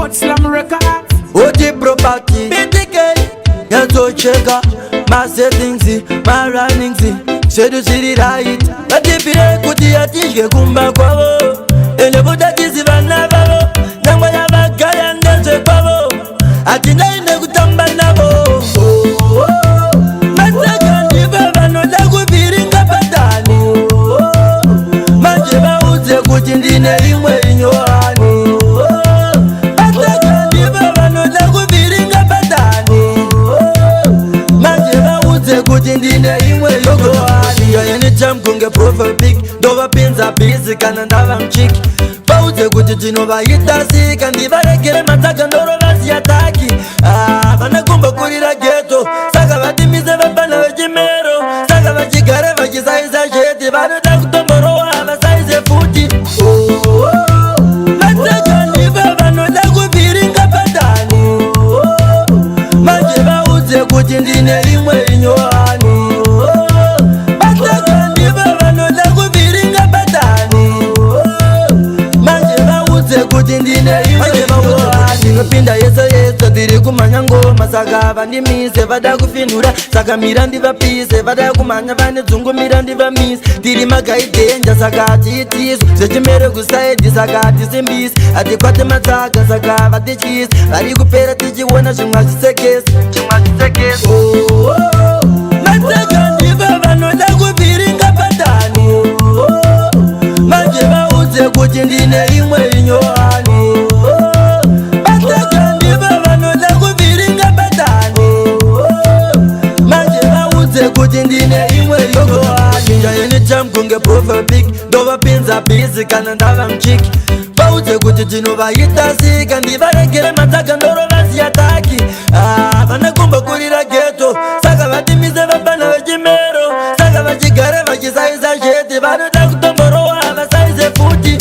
Hot Slam Records. Odi property BTK Yanto cheka my settings, my runnings. Say do see the right but if you kuti atishke kumba kwavo ele buda tiziva navo nangwa ya bagaya ndenze kwavo atina ine kutamba navo masaka ndiva vanoda kuviringa patani manje vauze kuti ndine imwe inyohani masaka ndiva vanoda kuviringa patani manje vauze kuti ndine imwe inyohani yo anytime kunge profile pic ndova pinza busy kana ndava mchiki pauze kuti tinovaita sika ndivarekere mataka ndoro vasiyataki vanakumba kurira geto saka vatimise vapana vechimero saka vachigare vachisaisa sheti vanoda kutomborowa vasaise futi mataka ndiva vanoda kuviringa patani manje vaudze kuti ndine imwe inyohani mataka ndiva vanoda kuviringa patani manje vaudze kuti ndine imwe inyohani ndinopinda yese yese tiri kumanya ngoma saka vandimise vada kufinura saka mira ndivapise vada kumanya vane dzungu mira ndivamise tiri magaidenja saka hatiitiso zvechimere kusaidi saka hatisimbisi hatikwate matsaka saka vatichisi vari kupera tichiona zvimwe hazvisekesi matsaka ndiva vanoda kuviringa patani manje vaudze kuti ndine imwe inyohani matsaka ndiva vanoda kuviringa patani manje vaudze kuti ndine imwe inyohani ya anytime kunge profile pic ndova pinza busy kana ndava mchiki pauze kuti tinovaita sika ndivarekere matsaka ndoro vasiyataki vanakumba kurira geto saka vatimise vapana vechimero saka vachigare vachisaisa sheti vanoda kutomborowa vasaise futi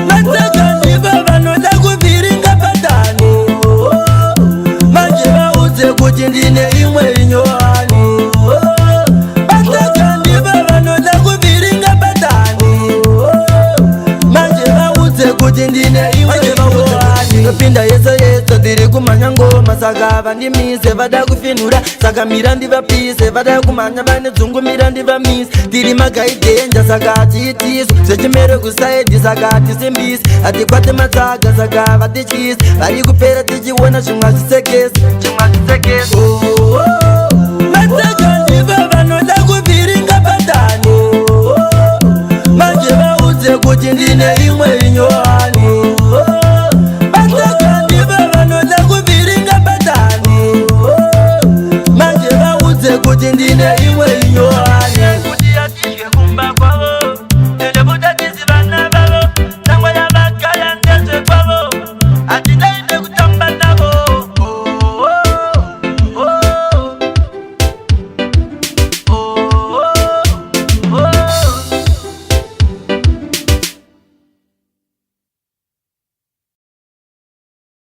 matsaka ndiva vanoda kuviringa patani manje vaudze kuti ndine imwe inyohani matsaka ndiva vanoda kuviringa patani manje vaudze kuti ndine imwe inyohani ndinopinda yese yese tiri kumanya ngoma saka vandimise vada kufinura saka mira ndivapise vada kumanya vane dzungu mira ndivamise tiri magaidenja saka hatiitiso zvechimere kusaidi saka hatisimbisi hatikwate matsaka saka vatichisi vari kupera tichiona zvimwe hazvisekesi matsaka ndiva vanoda kuviringa patani manje vaudze kuti ndine imwe inyohani matsaka ndiva vanoda kuviringa patani manje vaudze kuti ndine imwe inyohani kuti atishke kumba kwavo ende buda tiziva navavo nangwa ya bagaya ndeze kwavo atina